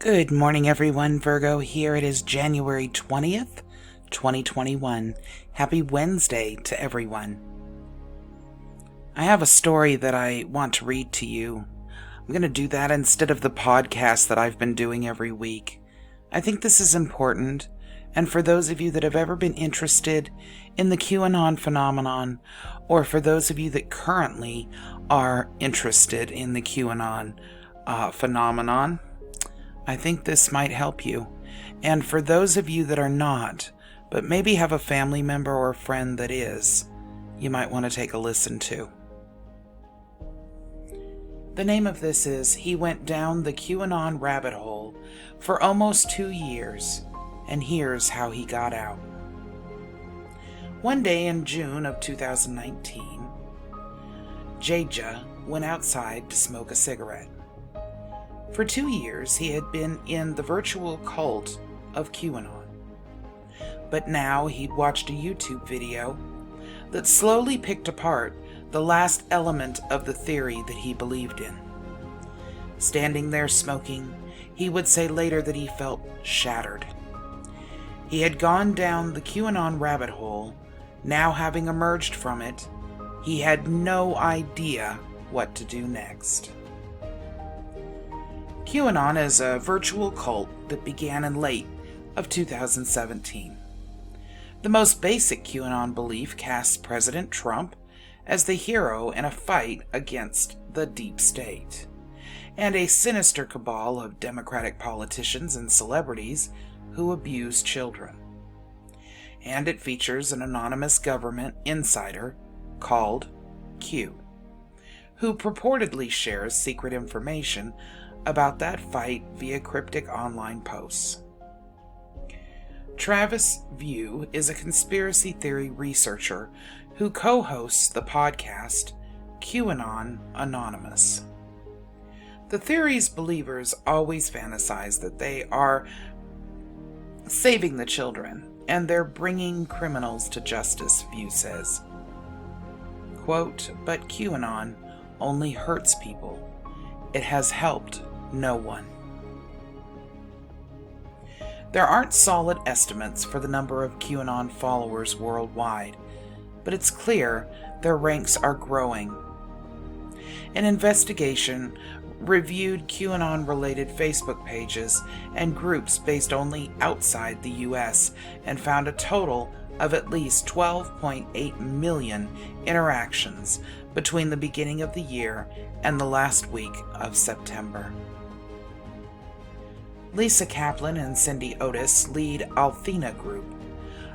Good morning, everyone. Virgo here. It is January 20th, 2021. Happy Wednesday to everyone. I have a story that I want to read to you. I'm going to do that instead of the podcast that I've been doing every week. I think this is important, and for those of you that have ever been interested in the QAnon phenomenon, or for those of you that currently are interested in the QAnon phenomenon, I think this might help you. And for those of you that are not, but maybe have a family member or a friend that is, you might want to take a listen to. The name of this is He Went Down the QAnon Rabbit Hole for Almost 2 years, and Here's How He Got Out. One day in June of 2019, Jaja went outside to smoke a cigarette. For 2 years, he had been in the virtual cult of QAnon. But now he'd watched a YouTube video that slowly picked apart the last element of the theory that he believed in. Standing there smoking, he would say later that he felt shattered. He had gone down the QAnon rabbit hole. Now, having emerged from it, he had no idea what to do next. QAnon is a virtual cult that began in late of 2017. The most basic QAnon belief casts President Trump as the hero in a fight against the deep state, and a sinister cabal of Democratic politicians and celebrities who abuse children. And it features an anonymous government insider called Q, who purportedly shares secret information about that fight via cryptic online posts. Travis View is a conspiracy theory researcher who co-hosts the podcast QAnon Anonymous. The theory's believers always fantasize that they are saving the children and they're bringing criminals to justice, View says. Quote, "But QAnon only hurts people. It has helped no one." There aren't solid estimates for the number of QAnon followers worldwide, but it's clear their ranks are growing. An investigation reviewed QAnon-related Facebook pages and groups based only outside the US and found a total of at least 12.8 million interactions between the beginning of the year and the last week of September. Lisa Kaplan and Cindy Otis lead Althena Group,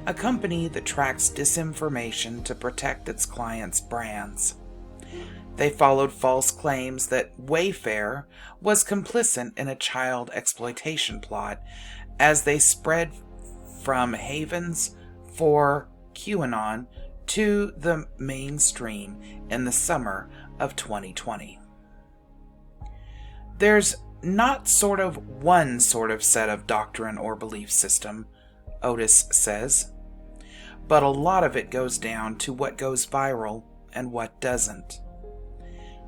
a company that tracks disinformation to protect its clients' brands. They followed false claims that Wayfair was complicit in a child exploitation plot as they spread from havens for QAnon to the mainstream in the summer of 2020. There's not one sort of set of doctrine or belief system, Otis says, but a lot of it goes down to what goes viral and what doesn't.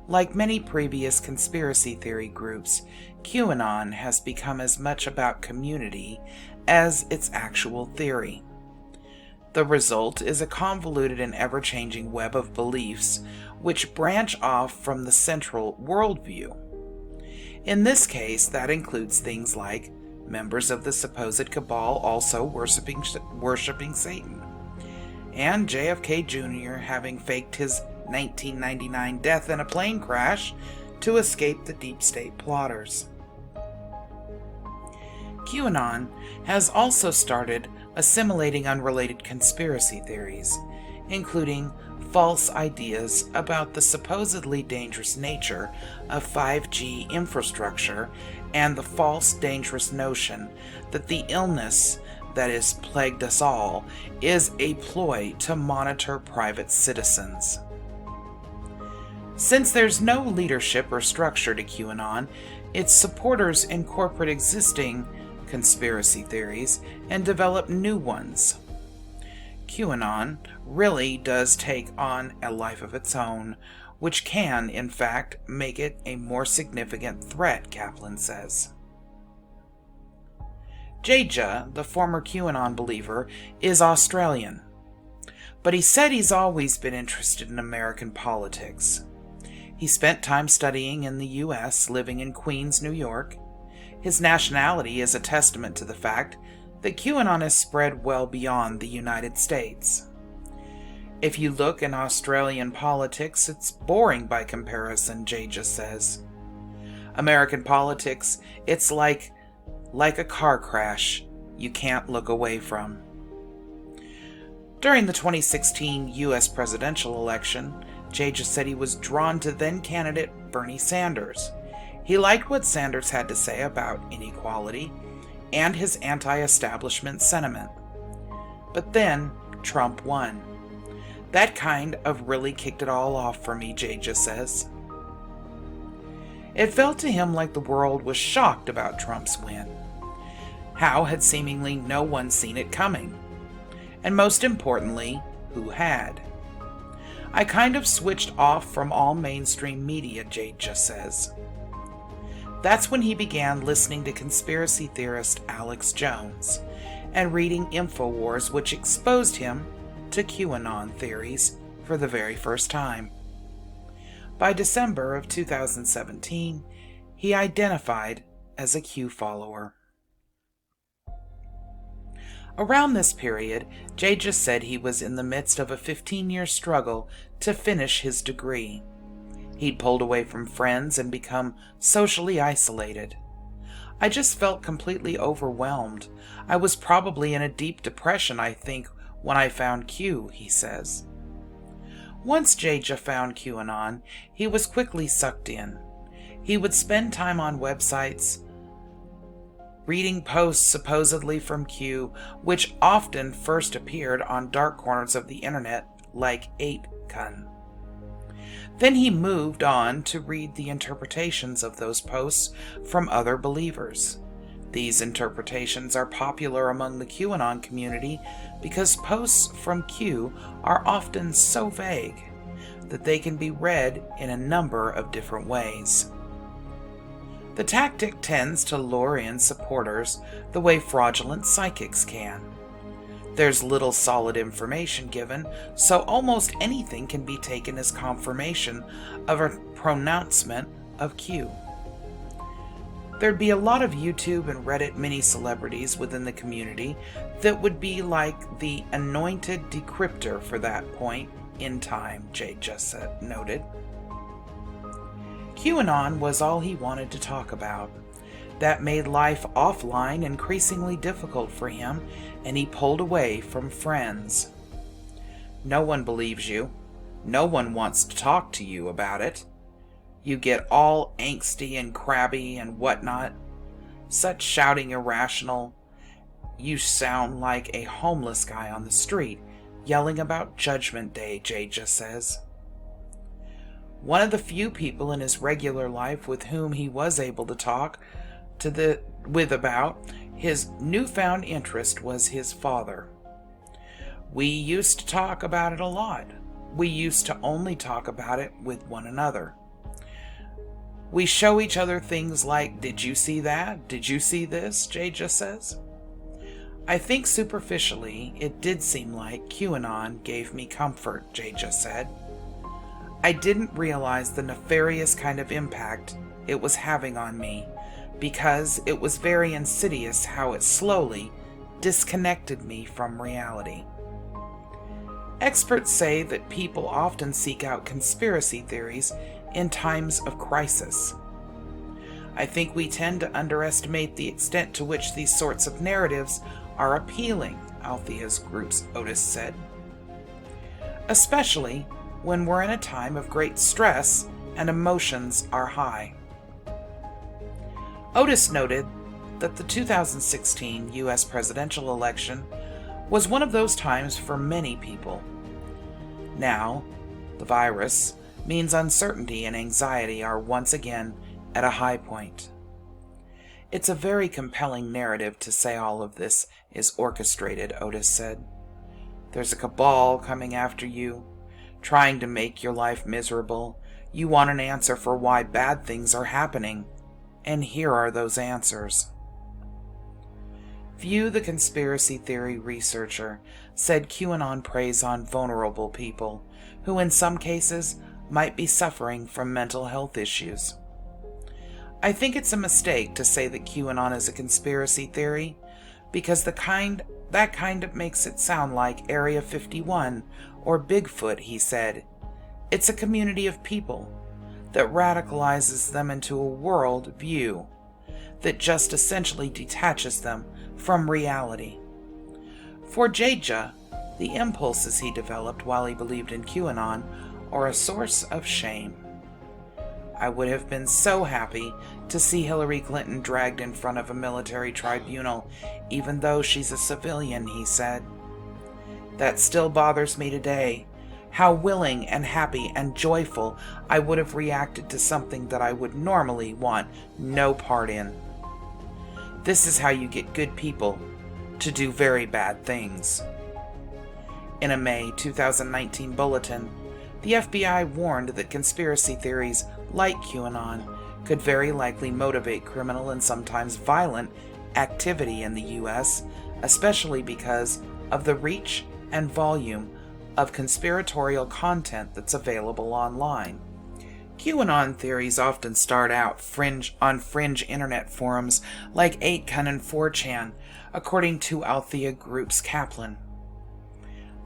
Like many previous conspiracy theory groups, QAnon has become as much about community as its actual theory. The result is a convoluted and ever-changing web of beliefs which branch off from the central worldview. In this case, that includes things like members of the supposed cabal also worshiping Satan, and JFK Jr. having faked his 1999 death in a plane crash to escape the deep state plotters. QAnon has also started assimilating unrelated conspiracy theories, including false ideas about the supposedly dangerous nature of 5G infrastructure and the false dangerous notion that the illness that has plagued us all is a ploy to monitor private citizens. Since there's no leadership or structure to QAnon, its supporters incorporate existing conspiracy theories and develop new ones. QAnon really does take on a life of its own, which can, in fact, make it a more significant threat, Kaplan says. Jaja, the former QAnon believer, is Australian, but he said he's always been interested in American politics. He spent time studying in the U.S., living in Queens, New York. His nationality is a testament to the fact that QAnon has spread well beyond the United States. If you look in Australian politics, it's boring by comparison, Jaja says. American politics, it's like a car crash you can't look away from. During the 2016 U.S. presidential election, Jaja said he was drawn to then-candidate Bernie Sanders. He liked what Sanders had to say about inequality and his anti-establishment sentiment. But then, Trump won. That kind of really kicked it all off for me, Jaja says. It felt to him like the world was shocked about Trump's win. How had seemingly no one seen it coming? And most importantly, who had? I kind of switched off from all mainstream media, Jaja says. That's when he began listening to conspiracy theorist Alex Jones and reading InfoWars, which exposed him to QAnon theories for the very first time. By December of 2017, he identified as a Q follower. Around this period, Jaja said he was in the midst of a 15-year struggle to finish his degree. He'd pulled away from friends and become socially isolated. I just felt completely overwhelmed. I was probably in a deep depression, I think, when I found Q, he says. Once Jaja found QAnon, he was quickly sucked in. He would spend time on websites, reading posts supposedly from Q, which often first appeared on dark corners of the internet like 8kun. Then he moved on to read the interpretations of those posts from other believers. These interpretations are popular among the QAnon community because posts from Q are often so vague that they can be read in a number of different ways. The tactic tends to lure in supporters the way fraudulent psychics can. There's little solid information given, so almost anything can be taken as confirmation of a pronouncement of Q. There'd be a lot of YouTube and Reddit mini-celebrities within the community that would be like the anointed decryptor for that point in time, Jaja noted. QAnon was all he wanted to talk about. That made life offline increasingly difficult for him, and he pulled away from friends. No one believes you. No one wants to talk to you about it. You get all angsty and crabby and whatnot. Such shouting irrational. You sound like a homeless guy on the street, yelling about Judgment Day, Jaja says. One of the few people in his regular life with whom he was able to talk about his newfound interest was his father. We used to talk about it a lot. We used to only talk about it with one another. We show each other things like, "Did you see that? Did you see this?" Jaja says. I think superficially it did seem like QAnon gave me comfort, Jaja said. I didn't realize the nefarious kind of impact it was having on me, because it was very insidious how it slowly disconnected me from reality. Experts say that people often seek out conspiracy theories in times of crisis. I think we tend to underestimate the extent to which these sorts of narratives are appealing, Althea's group's Otis said. Especially when we're in a time of great stress and emotions are high. Otis noted that the 2016 U.S. presidential election was one of those times for many people. Now, the virus means uncertainty and anxiety are once again at a high point. It's a very compelling narrative to say all of this is orchestrated, Otis said. There's a cabal coming after you, trying to make your life miserable. You want an answer for why bad things are happening, and here are those answers. View, the conspiracy theory researcher, said QAnon preys on vulnerable people who in some cases might be suffering from mental health issues. I think it's a mistake to say that QAnon is a conspiracy theory because that kind of makes it sound like Area 51 or Bigfoot, he said. It's a community of people that radicalizes them into a world view that just essentially detaches them from reality. For Jaja, the impulses he developed while he believed in QAnon are a source of shame. I would have been so happy to see Hillary Clinton dragged in front of a military tribunal, even though she's a civilian, he said. That still bothers me today. How willing and happy and joyful I would have reacted to something that I would normally want no part in. This is how you get good people to do very bad things. In a May 2019 bulletin, the FBI warned that conspiracy theories like QAnon could very likely motivate criminal and sometimes violent activity in the U.S., especially because of the reach and volume of conspiratorial content that's available online. QAnon theories often start out on fringe internet forums like 8chan and 4chan, according to Althea Group's Kaplan.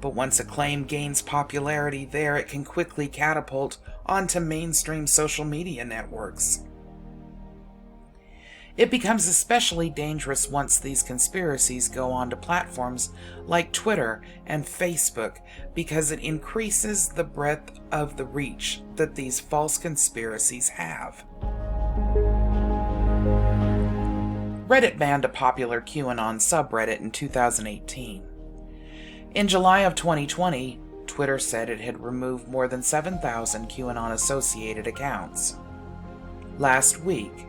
But once a claim gains popularity there, it can quickly catapult onto mainstream social media networks. It becomes especially dangerous once these conspiracies go onto platforms like Twitter and Facebook because it increases the breadth of the reach that these false conspiracies have. Reddit banned a popular QAnon subreddit in 2018. In July of 2020, Twitter said it had removed more than 7,000 QAnon-associated accounts. Last week,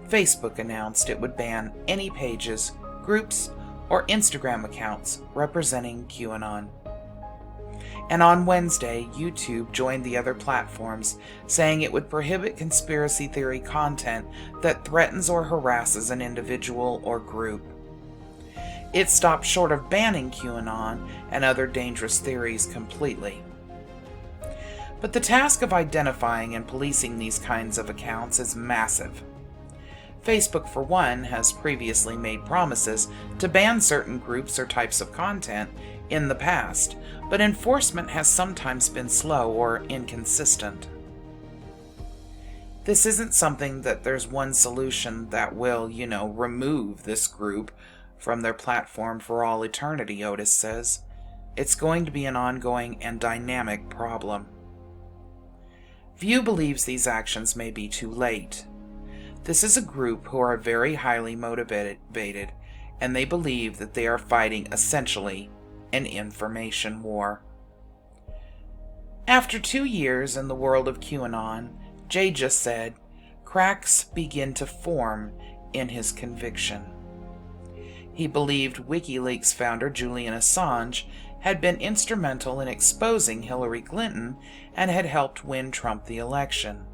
Facebook announced it would ban any pages, groups, or Instagram accounts representing QAnon. And on Wednesday, YouTube joined the other platforms, saying it would prohibit conspiracy theory content that threatens or harasses an individual or group. It stopped short of banning QAnon and other dangerous theories completely. But the task of identifying and policing these kinds of accounts is massive. Facebook, for one, has previously made promises to ban certain groups or types of content in the past, but enforcement has sometimes been slow or inconsistent. This isn't something that there's one solution that will, remove this group from their platform for all eternity, Otis says. It's going to be an ongoing and dynamic problem. View believes these actions may be too late. This is a group who are very highly motivated, and they believe that they are fighting essentially an information war. After 2 years in the world of QAnon, Jay just said, cracks begin to form in his conviction. He believed WikiLeaks founder Julian Assange had been instrumental in exposing Hillary Clinton and had helped win Trump the election.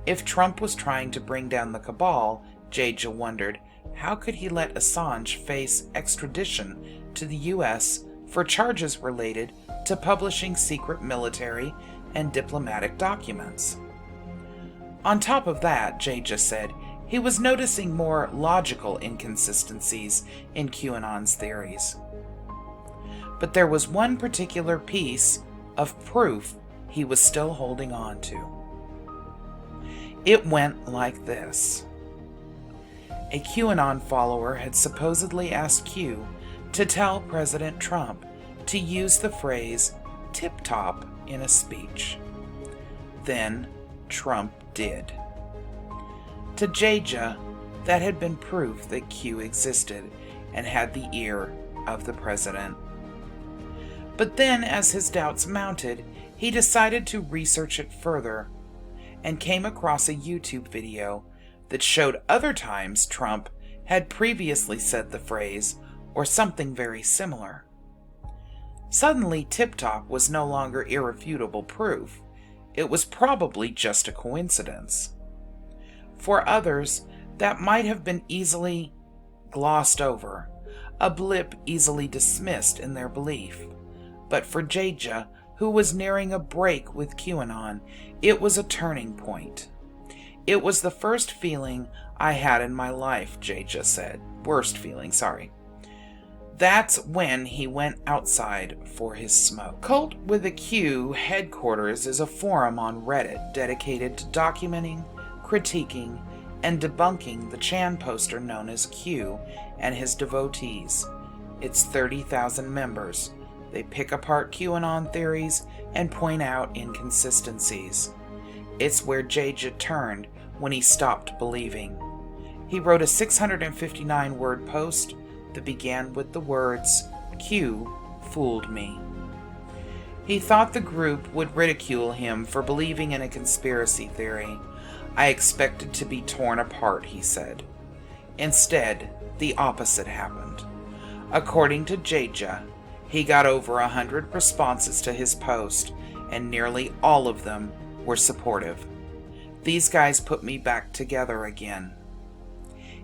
If Trump was trying to bring down the cabal, Jaja wondered, how could he let Assange face extradition to the U.S. for charges related to publishing secret military and diplomatic documents? On top of that, Jaja said, he was noticing more logical inconsistencies in QAnon's theories. But there was one particular piece of proof he was still holding on to. It went like this. A QAnon follower had supposedly asked Q to tell President Trump to use the phrase tip-top in a speech. Then Trump did. To Jaja, that had been proof that Q existed and had the ear of the president. But then, as his doubts mounted, he decided to research it further and came across a YouTube video that showed other times Trump had previously said the phrase or something very similar. Suddenly, tip-top was no longer irrefutable proof. It was probably just a coincidence. For others, that might have been easily glossed over, a blip easily dismissed in their belief. But for Jaja, who was nearing a break with QAnon, it was a turning point. It was the first feeling I had in my life, Jaja said. Worst feeling, sorry. That's when he went outside for his smoke. Cult with a Q headquarters is a forum on Reddit dedicated to documenting, critiquing, and debunking the Chan poster known as Q and his devotees. It's 30,000 members. They pick apart QAnon theories and point out inconsistencies. It's where Jaja turned when he stopped believing. He wrote a 659-word post that began with the words, "Q fooled me." He thought the group would ridicule him for believing in a conspiracy theory. I expected to be torn apart, he said. Instead, the opposite happened. According to Jaja, he got over 100 responses to his post, and nearly all of them were supportive. These guys put me back together again.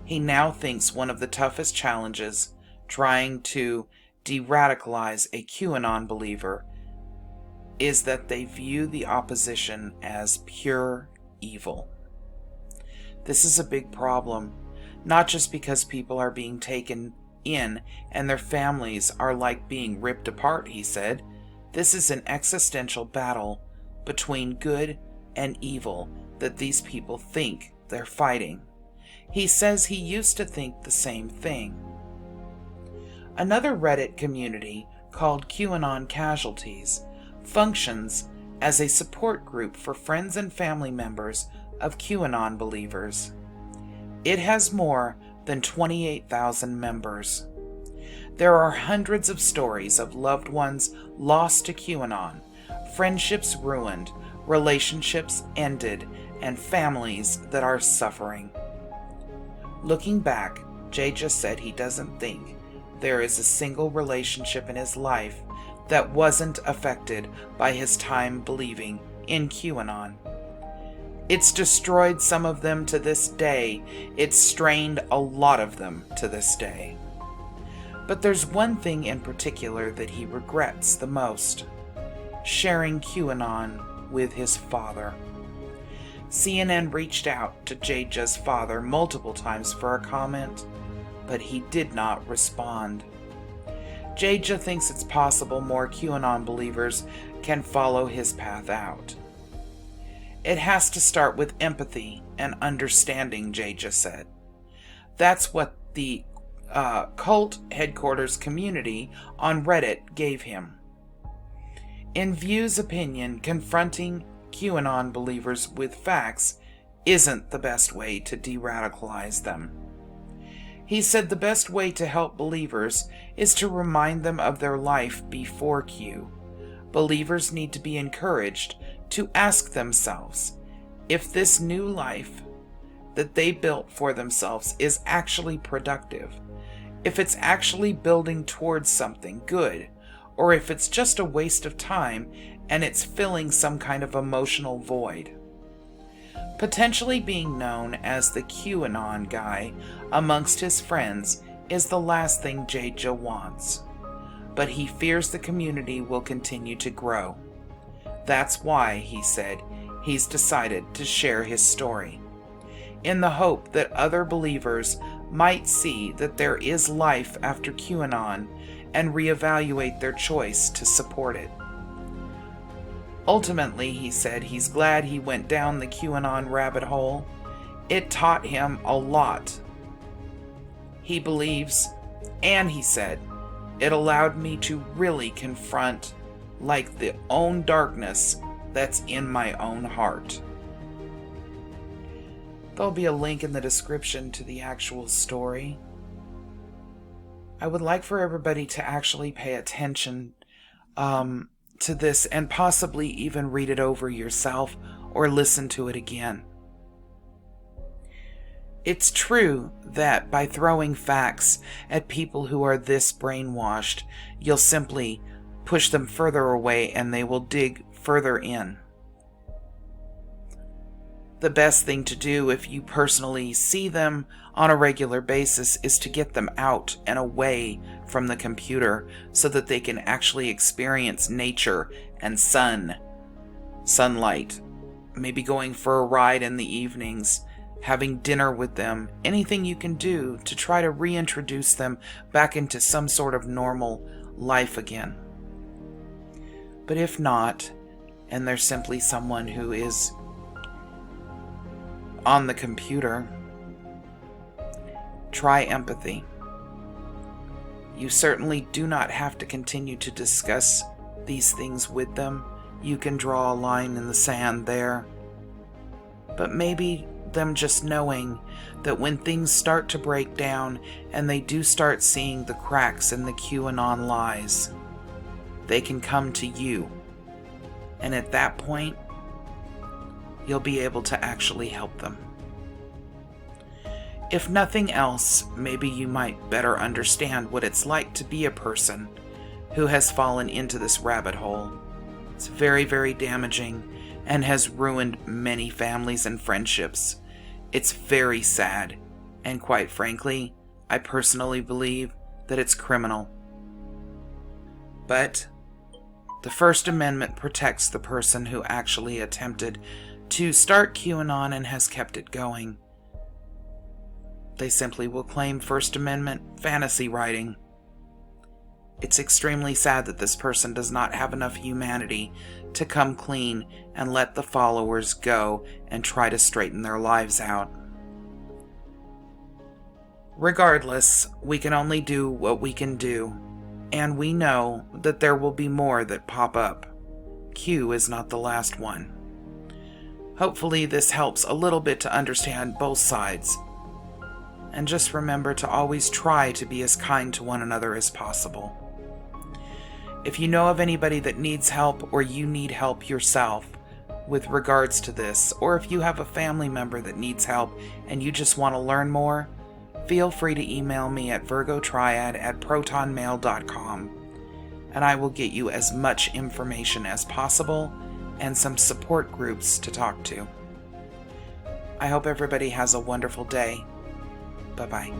He now thinks one of the toughest challenges trying to de-radicalize a QAnon believer is that they view the opposition as pure evil. This is a big problem, not just because people are being taken in and their families are like being ripped apart, he said. This is an existential battle between good and evil that these people think they're fighting. He says he used to think the same thing. Another Reddit community called QAnon Casualties functions as a support group for friends and family members of QAnon believers. It has more than 28,000 members. There are hundreds of stories of loved ones lost to QAnon, friendships ruined, relationships ended, and families that are suffering. Looking back, Jaja said he doesn't think there is a single relationship in his life that wasn't affected by his time believing in QAnon. It's destroyed some of them to this day. It's strained a lot of them to this day. But there's one thing in particular that he regrets the most: sharing QAnon with his father. CNN reached out to Jaja's father multiple times for a comment, but he did not respond. Jaja thinks it's possible more QAnon believers can follow his path out. It has to start with empathy and understanding, Jaja said. That's what the cult headquarters community on Reddit gave him. In View's opinion, confronting QAnon believers with facts isn't the best way to de-radicalize them. He said the best way to help believers is to remind them of their life before Q. Believers need to be encouraged to ask themselves if this new life that they built for themselves is actually productive, if it's actually building towards something good, or if it's just a waste of time and it's filling some kind of emotional void. Potentially being known as the QAnon guy amongst his friends is the last thing Jaja wants, but he fears the community will continue to grow. That's why, he said, he's decided to share his story, in the hope that other believers might see that there is life after QAnon and reevaluate their choice to support it. Ultimately, he said he's glad he went down the QAnon rabbit hole. It taught him a lot. He believes, and he said, it allowed me to really confront like the own darkness that's in my own heart. There'll be a link in the description to the actual story. I would like for everybody to actually pay attention to this and possibly even read it over yourself or listen to it again. It's true that by throwing facts at people who are this brainwashed, you'll simply push them further away and they will dig further in. The best thing to do if you personally see them on a regular basis is to get them out and away from the computer so that they can actually experience nature and sunlight, maybe going for a ride in the evenings, having dinner with them, anything you can do to try to reintroduce them back into some sort of normal life again. But if not, and they're simply someone who is on the computer, try empathy. You certainly do not have to continue to discuss these things with them. You can draw a line in the sand there. But maybe them just knowing that when things start to break down and they do start seeing the cracks in the QAnon lies, they can come to you. And at that point, you'll be able to actually help them. If nothing else, maybe you might better understand what it's like to be a person who has fallen into this rabbit hole. It's very, very damaging and has ruined many families and friendships. It's very sad, and quite frankly, I personally believe that it's criminal. But the First Amendment protects the person who actually attempted to start QAnon and has kept it going. They simply will claim First Amendment fantasy writing. It's extremely sad that this person does not have enough humanity to come clean and let the followers go and try to straighten their lives out. Regardless, we can only do what we can do, and we know that there will be more that pop up. Q is not the last one. Hopefully this helps a little bit to understand both sides. And just remember to always try to be as kind to one another as possible. If you know of anybody that needs help, or you need help yourself with regards to this, or if you have a family member that needs help and you just want to learn more, feel free to email me at virgotriad@protonmail.com, and I will get you as much information as possible and some support groups to talk to. I hope everybody has a wonderful day. Bye-bye.